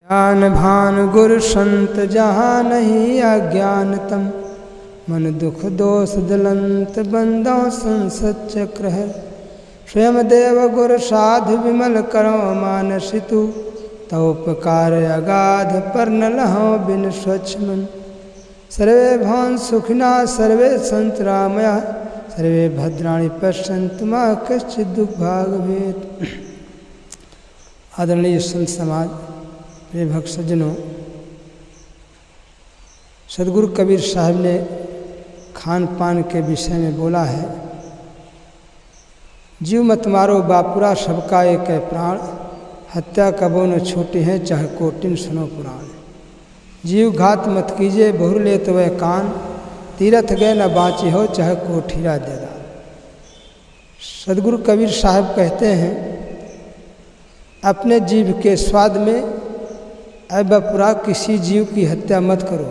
ज्ञान भान गुरु संत जहाँ नहीं अज्ञानतम, मन दुख दोष दलंत बंदो संसत चक्र है। स्वयं देव गुरु साधु विमल करो मानसितु, तवोपकार अगाध पर न लहो बिन स्वच्छ मन। सर्वे भवन सुखिना सर्वे संत रामया, सर्वे भद्राणि पश्यन्तु मा कश्चित् दुर्भाग भवेत्। आदरणीय संत समाज, प्रिय भक्त सज्जनों, सदगुरु कबीर साहब ने खान पान के विषय में बोला है, जीव मत मारो बापुरा सबका एक है प्राण, हत्या कबो न छोटी है चाहे कोटिन सुनो पुराण। जीव घात मत कीजिए बहुर ले तो वह कान, तीरथ गए न बाँची हो चाहे कोठीरा दे दान। सदगुरु कबीर साहब कहते हैं, अपने जीव के स्वाद में ऐ बपुरा किसी जीव की हत्या मत करो।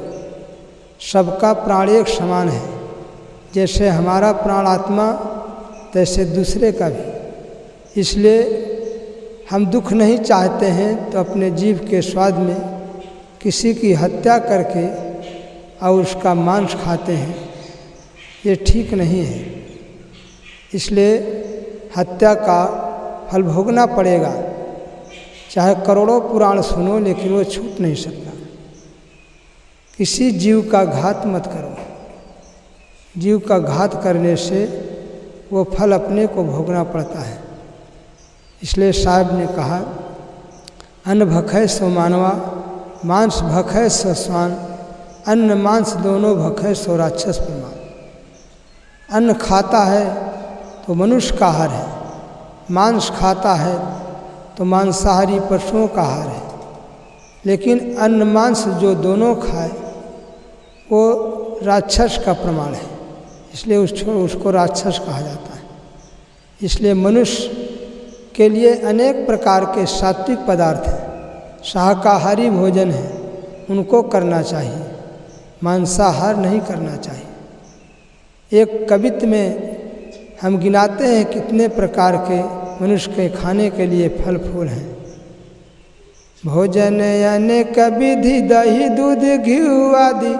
सबका प्राण एक समान है, जैसे हमारा प्राण आत्मा तैसे दूसरे का भी। इसलिए हम दुख नहीं चाहते हैं तो अपने जीव के स्वाद में किसी की हत्या करके और उसका मांस खाते हैं, ये ठीक नहीं है। इसलिए हत्या का फल भोगना पड़ेगा, चाहे करोड़ों पुराण सुनो लेकिन वो छूट नहीं सकता। किसी जीव का घात मत करो, जीव का घात करने से वो फल अपने को भोगना पड़ता है। इसलिए साहब ने कहा, अन्न भखै सो मानवा, मांस भखै सो स्वान, अन्न मांस दोनों भखै सो राक्षस प्रमाण। अन्न खाता है तो मनुष्य का आहार है, मांस खाता है तो मांसाहारी पशुओं का आहार है। लेकिन अन्न मांस जो दोनों खाए वो राक्षस का प्रमाण है, इसलिए उसको राक्षस कहा जाता है। इसलिए मनुष्य के लिए अनेक प्रकार के सात्विक पदार्थ हैं, शाकाहारी भोजन है, उनको करना चाहिए, मांसाहार नहीं करना चाहिए। एक कवित्त में हम गिनाते हैं कितने प्रकार के मनुष्य के खाने के लिए फल फूल हैं। भोजन अनेक विधि, दही दूध घी आदि,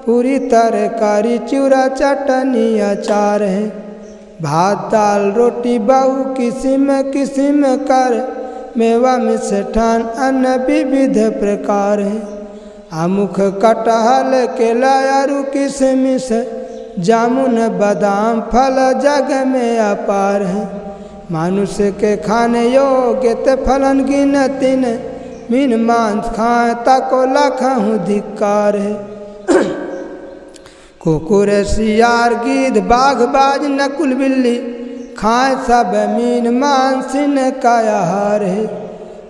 पूरी तरकारी चूरा चटनी अचार है। भात दाल रोटी बहु किस्म किस्म कर, मेवा मिष्ठान अन्न विविध प्रकार है। आमुख कटहल केला आरु किशमिश, जामुन बादाम फल जग में अपार है। मानुष्य के खाने योग्य ते फलन गिनती न, मीन मांस खाए ताको लखहु धिक्कार है। कुकुर सियार गिद्ध बाघ बाज नकुल बिल्ली, खाए सब मीन मांस इनका आहार है।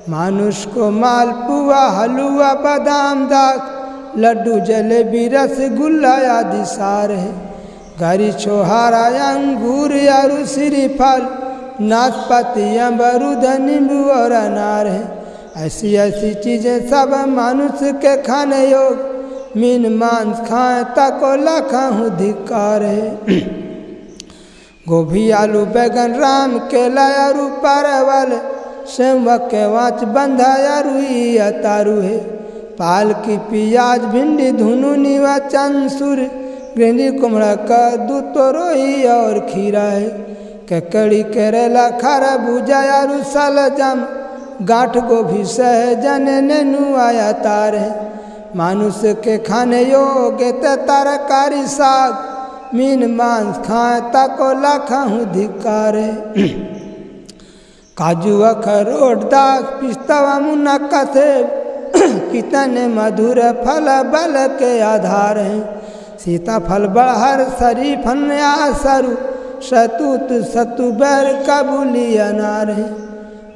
मानुष्य को मालपुआ हलुआ बादाम दाख, लड्डू जलेबी रसगुल्ला आदि सार है। गरी छोहारा अंगूर आरु श्रीफल, नाशपाती अमरूद नींबू और अनार है। ऐसी ऐसी चीज़ें सब मनुष्य के खाने योग, मीन मांस खाए ताको लखहु धिक्कार है। गोभी आलू बैगन राम केला आरु परवल, सेव के वाच बंधा आरु अतारू है। पाल की प्याज भिंडी धुनु नीवा चंसुर, भिंडी कुमड़ा कद्दू तोरई और खीरा है। ककड़ी करेला खरबूजा आरु सलजम, गांठ गोभी सहजन नेनु आया तार है। मानुष्य के खाने योग्य तरकारी साग, मीन मांस खाए ताको लखहु धिक्कार है। काजू अखरोट दाख पिस्ता मुन्ना कसेब, कितने मधुर फल बल के आधार हैं। सीताफल बड़हर शरीफन आसरु, शतूत सतु बैर कबूली अनार है।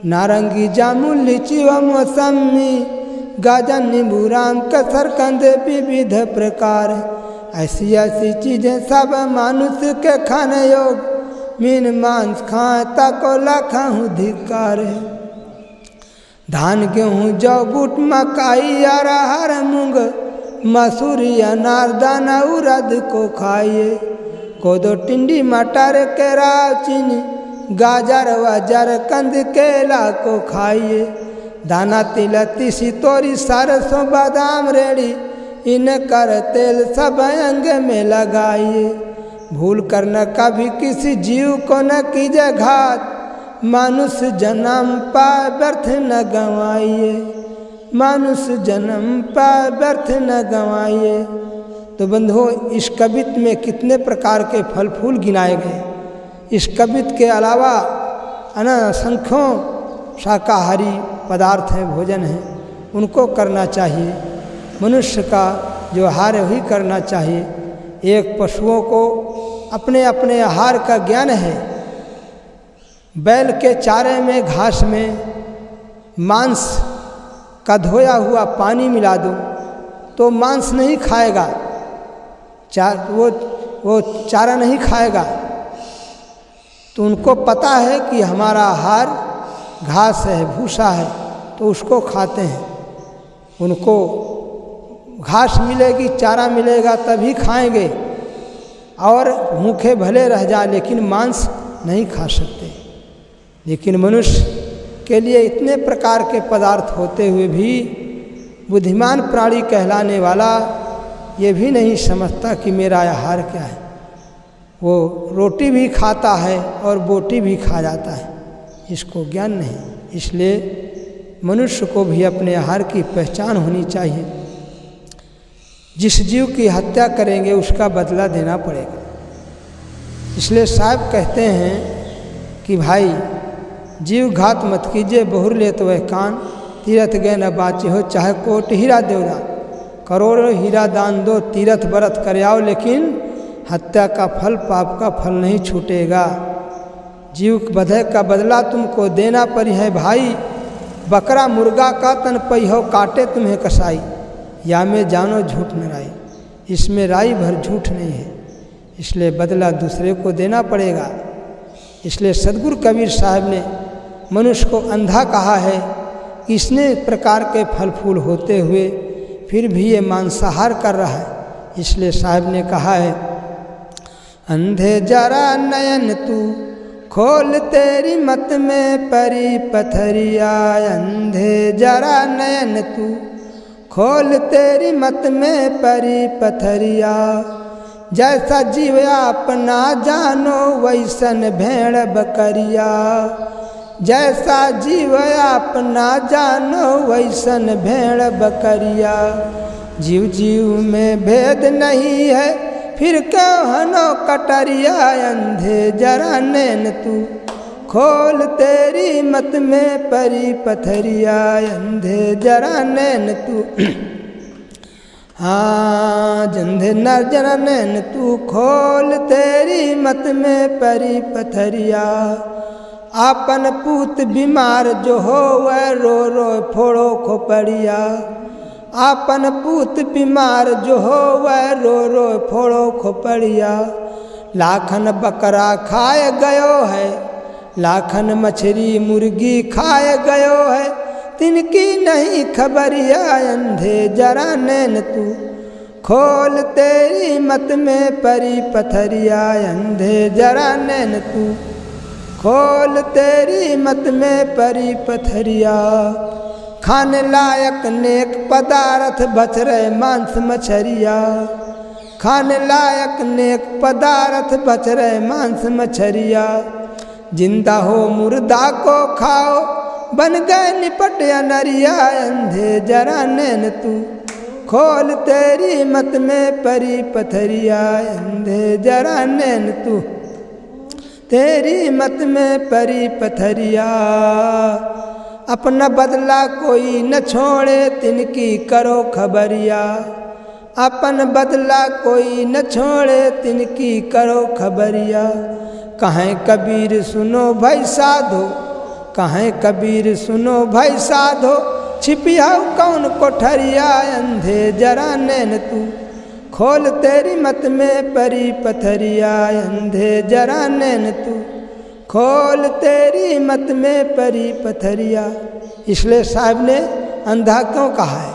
नारंगी जामुन लीची व मौसमी, गाजर नींबू राम कसर कंद विविध प्रकार है। ऐसी ऐसी चीज़ें सब मनुष्य के खाने योग, मीन मांस खाए ताको लखहु धिक्कार है। धान गेहूँ जौ बूट मकाई अरहर मूंग, मसूरी अनार दाना उड़द को खाइए। कोदो टिंडी मटर केरा चीनी, गाजर वजर कंद केला को खाइए। दाना तिल तीसी तोरी सरसों बादाम रेड़ी, इनकर तेल सब अंग में लगाइए। भूल कर न कभी किसी जीव को न कीजिए घात, मनुष्य जन्म पाए व्यर्थ न गंवाइए, मनुष्य जन्म पाए व्यर्थ न गंवाइए। तो बंधुओं, इस कवित्त में कितने प्रकार के फल फूल गिनाए गए। इस कवित्त के अलावा असंख्यों शाकाहारी पदार्थ हैं, भोजन हैं, उनको करना चाहिए। मनुष्य का जो आहार है वही करना चाहिए। एक पशुओं को अपने अपने आहार का ज्ञान है। बैल के चारे में घास में मांस का धोया हुआ पानी मिला दो तो मांस नहीं खाएगा, वो चारा नहीं खाएगा। तो उनको पता है कि हमारा आहार घास है, भूसा है, तो उसको खाते हैं। उनको घास मिलेगी, चारा मिलेगा तभी खाएंगे, और भूखे भले रह जाए लेकिन मांस नहीं खा सकते। लेकिन मनुष्य के लिए इतने प्रकार के पदार्थ होते हुए भी बुद्धिमान प्राणी कहलाने वाला ये भी नहीं समझता कि मेरा आहार क्या है। वो रोटी भी खाता है और बोटी भी खा जाता है, इसको ज्ञान नहीं। इसलिए मनुष्य को भी अपने आहार की पहचान होनी चाहिए। जिस जीव की हत्या करेंगे उसका बदला देना पड़ेगा। इसलिए साहब कहते हैं कि भाई जीव घात मत कीजिए, बहुर ले तो वह कान, तीरथ गए न बाची हो, चाहे कोट हीरा देवदा, करोड़ों हीरा दान दो, तीरथ व्रत कर आओ, लेकिन हत्या का फल, पाप का फल नहीं छूटेगा। जीव बधे का बदला तुमको देना पड़ी है भाई, बकरा मुर्गा का तन पई हो, काटे तुम्हें कसाई, या में जानो झूठ न राई। इसमें राई भर झूठ नहीं है, इसलिए बदला दूसरे को देना पड़ेगा। इसलिए सदगुरु कबीर साहब ने मनुष्य को अंधा कहा है कि इसने प्रकार के फल फूल होते हुए फिर भी ये मांसाहार कर रहा है। इसलिए साहब ने कहा है, अंधे जरा नयन तू खोल, तेरी मत में परी पथरिया, अंधे जरा नयन तू खोल, तेरी मत में परी पथरिया, जैसा जीव अपना जानो वैसन भेड़ बकरिया, जैसा जीव अपना जानो वैसन भेड़ बकरिया। जीव जीव में भेद नहीं है, फिर क्यों हनो कटरिया, अंधे जरा नैन तू खोल, तेरी मत में परी पथरिया, अंधे जरा नैन तू हाँ, जंधे नर जरा नैन तू खोल, तेरी मत में परी पथरिया। आपन पूत बीमार जो हो वह रो रो फोड़ो खोपड़िया, आपन पूत बीमार जो हो वह रो रो फोड़ो खोपड़िया। लाखन बकरा खाए गयो है, लाखन मछली मुर्गी खाए गयो है, तिनकी नहीं खबरिया, अंधे जरा नैन तू खोल, तेरी मत में परी पथरिया, अंधे जरा नैन तू खोल, तेरी मत में परी पथरिया। खाने लायक नेक पदार्थ बच रहे मांस मछरिया, खाने लायक नेक पदार्थ बच रहे मांस मछरिया। जिंदा हो मुर्दा को खाओ, बन गए निपट अनरिया, अंधे जरा नैन तू खोल, तेरी मत में परी पथरिया, अंधे जरा नैन तू तेरी मत में परी पथरिया। अपना बदला कोई न छोड़े, तिनकी करो खबरिया, अपन बदला कोई न छोड़े, तिनकी करो खबरिया। कहें कबीर सुनो भाई साधो, कहें कबीर सुनो भाई साधो, छिपिया कौन कोठरिया, अंधे जरा नैन तू खोल, तेरी मत में परी पथरिया, अंधे जरा नैन तू खोल, तेरी मत में परी पथरिया। इसलिए साहब ने अंधा क्यों कहा है?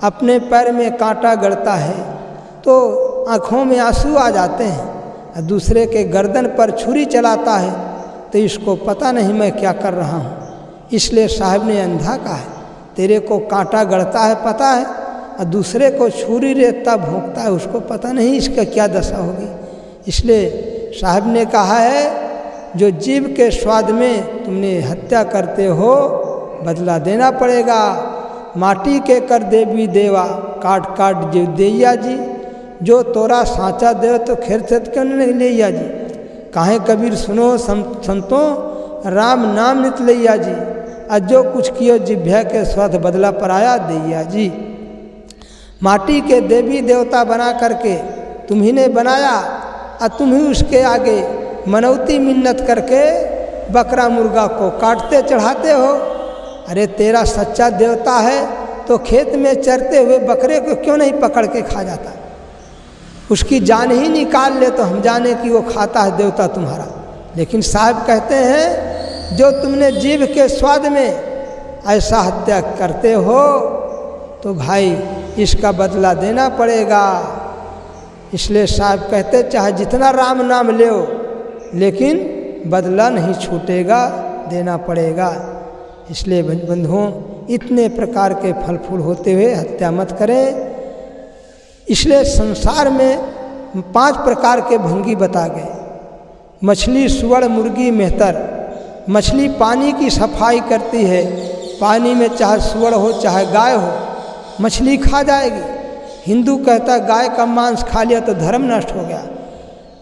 अपने पैर में कांटा गड़ता है तो आँखों में आंसू आ जाते हैं, और दूसरे के गर्दन पर छुरी चलाता है तो इसको पता नहीं मैं क्या कर रहा हूँ। इसलिए साहब ने अंधा कहा है। तेरे को कांटा गड़ता है पता है, और दूसरे को छुरी रेतता भोंकता है उसको पता नहीं इसका क्या दशा होगी। इसलिए साहब ने कहा है जो जीव के स्वाद में तुमने हत्या करते हो बदला देना पड़ेगा। माटी के कर देवी देवा काट काट जीव देया जी, जो तोरा साँचा दे तो खेर से क्यों नहीं लिया जी। काहे कबीर सुनो संतों राम नाम नित लिया जी, और जो कुछ कियो जिभ्या के स्वाद बदला पराया दैया जी। माटी के देवी देवता बना करके तुम्ही ने बनाया, और तुम ही उसके आगे मनौती मिन्नत करके बकरा मुर्गा को काटते चढ़ाते हो। अरे तेरा सच्चा देवता है तो खेत में चरते हुए बकरे को क्यों नहीं पकड़ के खा जाता, उसकी जान ही निकाल ले तो हम जाने कि वो खाता है देवता तुम्हारा। लेकिन साहब कहते हैं जो तुमने जीव के स्वाद में ऐसा हत्या करते हो तो भाई इसका बदला देना पड़ेगा। इसलिए साहब कहते चाहे जितना राम नाम ले लेकिन बदला नहीं छूटेगा, देना पड़ेगा। इसलिए बंधुओं इतने प्रकार के फल फूल होते हुए हत्या मत करें। इसलिए संसार में 5 प्रकार के भंगी बता गए, मछली सुअर मुर्गी मेहतर। मछली पानी की सफाई करती है, पानी में चाहे सुअर हो चाहे गाय हो मछली खा जाएगी। हिंदू कहता है गाय का मांस खा लिया तो धर्म नष्ट हो गया,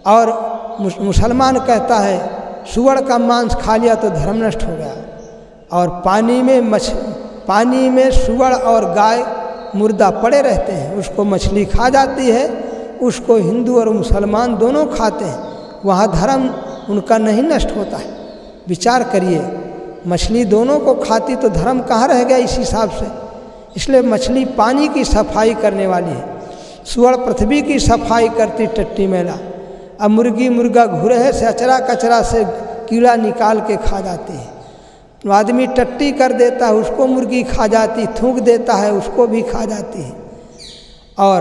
और मुसलमान कहता है सुअर का मांस खा लिया तो धर्म नष्ट हो गया। और पानी में सुअर और गाय मुर्दा पड़े रहते हैं, उसको मछली खा जाती है, उसको हिंदू और मुसलमान दोनों खाते हैं, वहाँ धर्म उनका नहीं नष्ट होता है। विचार करिए, मछली दोनों को खाती तो धर्म कहाँ रह गया इस हिसाब से। इसलिए मछली पानी की सफाई करने वाली है, सुअर पृथ्वी की सफाई करती टट्टी मैला, अब मुर्गी मुर्गा घुरे से अचरा कचरा से कीड़ा निकाल के खा जाती है। तो आदमी टट्टी कर देता है उसको मुर्गी खा जाती, थूक देता है उसको भी खा जाती है। और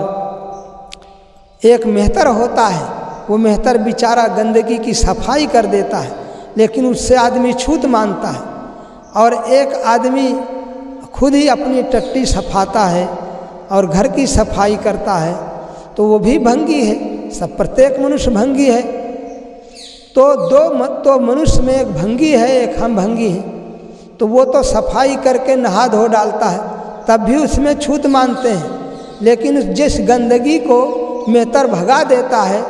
एक मेहतर होता है, वो मेहतर बेचारा गंदगी की सफाई कर देता है, लेकिन उससे आदमी छूत मानता है। और एक आदमी खुद ही अपनी टट्टी सफाता है और घर की सफाई करता है, तो वो भी भंगी है। सब प्रत्येक मनुष्य भंगी है। तो मनुष्य में एक भंगी है, एक हम भंगी हैं। तो वो तो सफाई करके नहा धो डालता है, तब भी उसमें छूत मानते हैं। लेकिन जिस गंदगी को मेहतर भगा देता है,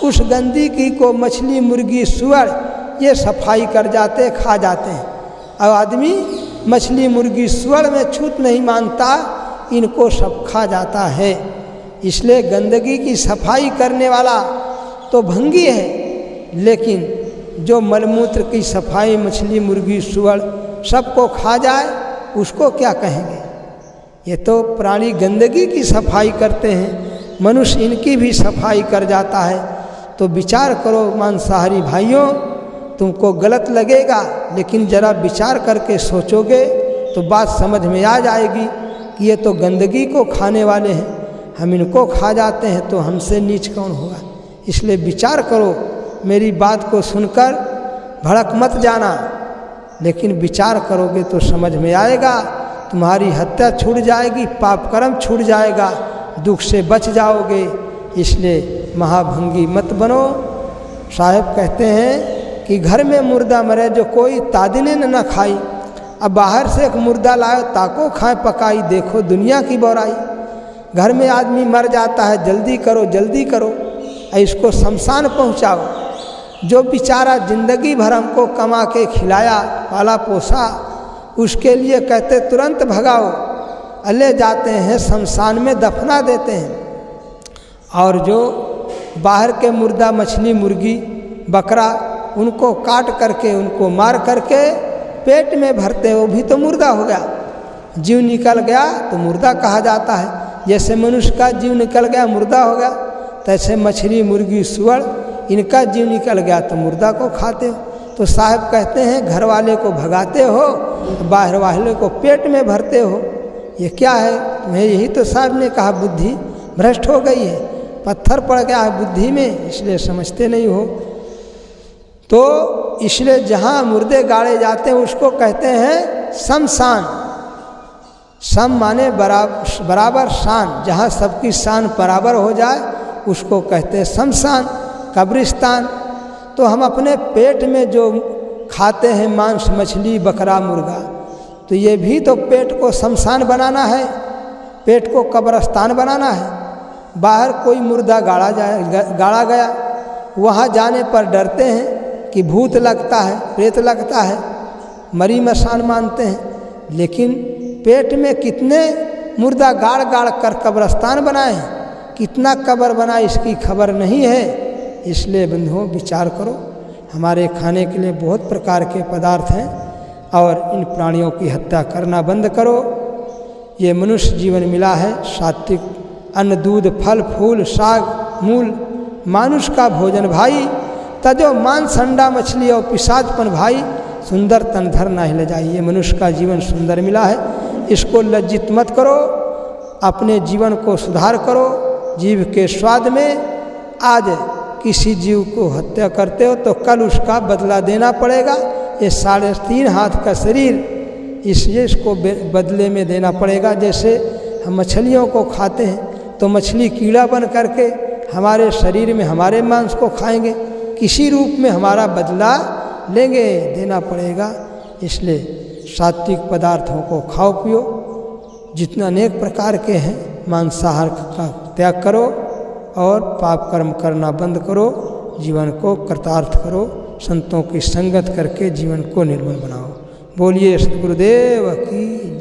उस गंदगी को मछली मुर्गी सुअर ये सफाई कर जाते खा जाते हैं। अब आदमी मछली मुर्गी सुअर में छूत नहीं मानता, इनको सब खा जाता है। इसलिए गंदगी की सफाई करने वाला तो भंगी है, लेकिन जो मलमूत्र की सफाई मछली मुर्गी सुअर सबको खा जाए उसको क्या कहेंगे। ये तो प्राणी गंदगी की सफाई करते हैं, मनुष्य इनकी भी सफाई कर जाता है। तो विचार करो मांसाहारी भाइयों, तुमको गलत लगेगा, लेकिन जरा विचार करके सोचोगे तो बात समझ में आ जाएगी कि ये तो गंदगी को खाने वाले हैं, हम इनको खा जाते हैं तो हमसे नीच कौन होगा। इसलिए विचार करो, मेरी बात को सुनकर भड़क मत जाना, लेकिन विचार करोगे तो समझ में आएगा। तुम्हारी हत्या छूट जाएगी, पाप कर्म छूट जाएगा, दुख से बच जाओगे। इसलिए महाभंगी मत बनो। साहब कहते हैं कि घर में मुर्दा मरे जो कोई तादिने न खाई, अब बाहर से एक मुर्दा लाओ ताको खाए पकाई, देखो दुनिया की बुराई। घर में आदमी मर जाता है, जल्दी करो जल्दी करो, इसको शमशान पहुंचाओ। जो बेचारा जिंदगी भर हमको कमा के खिलाया पाला पोसा, उसके लिए कहते तुरंत भगाओ, ले जाते हैं शमशान में दफना देते हैं। और जो बाहर के मुर्दा मछली मुर्गी बकरा उनको काट करके उनको मार करके पेट में भरते हैं, वो भी तो मुर्दा हो गया। जीव निकल गया तो मुर्दा कहा जाता है। जैसे मनुष्य का जीव निकल गया मुर्दा हो गया, तैसे मछली मुर्गी सुअर इनका जीव निकल गया तो मुर्दा को खाते हो। तो साहब कहते हैं घर वाले को भगाते हो, बाहर वाले को पेट में भरते हो, ये क्या है। तुम्हें यही तो साहब ने कहा बुद्धि भ्रष्ट हो गई है, पत्थर पड़ गया है बुद्धि में, इसलिए समझते नहीं हो। तो इसलिए जहाँ मुर्दे गाड़े जाते हैं उसको कहते हैं शमशान। सम माने बराबर शान, जहाँ सबकी शान बराबर हो जाए उसको कहते हैं शमशान, कब्रिस्तान। तो हम अपने पेट में जो खाते हैं मांस, मछली, बकरा, मुर्गा, तो ये भी तो पेट को शमशान बनाना है, पेट को कब्रिस्तान बनाना है। बाहर कोई मुर्दा गाड़ा गया, वहाँ जाने पर डरते हैं कि भूत लगता है, प्रेत लगता है, मरी मसान मानते हैं। लेकिन पेट में कितने मुर्दा गाड़ कर कब्रिस्तान बनाए हैं, कितना कब्र बना इसकी खबर नहीं है। इसलिए बंधुओं विचार करो, हमारे खाने के लिए बहुत प्रकार के पदार्थ हैं और इन प्राणियों की हत्या करना बंद करो। ये मनुष्य जीवन मिला है, सात्विक अन्न, दूध, फल, फूल, साग, मूल, मानुष का भोजन भाई, तजो मांस, अंडा, मछली और पिशाचपन भाई, सुंदर तन धर ना ले जाइए। ये मनुष्य का जीवन सुंदर मिला है, इसको लज्जित मत करो, अपने जीवन को सुधार करो। जीव के स्वाद में आज किसी जीव को हत्या करते हो तो कल उसका बदला देना पड़ेगा। ये 3.5 हाथ का शरीर, इसलिए इसको बदले में देना पड़ेगा। जैसे हम मछलियों को खाते हैं तो मछली कीड़ा बन करके हमारे शरीर में हमारे मांस को खाएंगे, किसी रूप में हमारा बदला लेंगे, देना पड़ेगा। इसलिए सात्विक पदार्थों को खाओ पियो, जितना अनेक प्रकार के हैं मांसाहार का त्याग करो और पाप कर्म करना बंद करो, जीवन को कृतार्थ करो, संतों की संगत करके जीवन को निर्मल बनाओ। बोलिए सद्गुरुदेव की।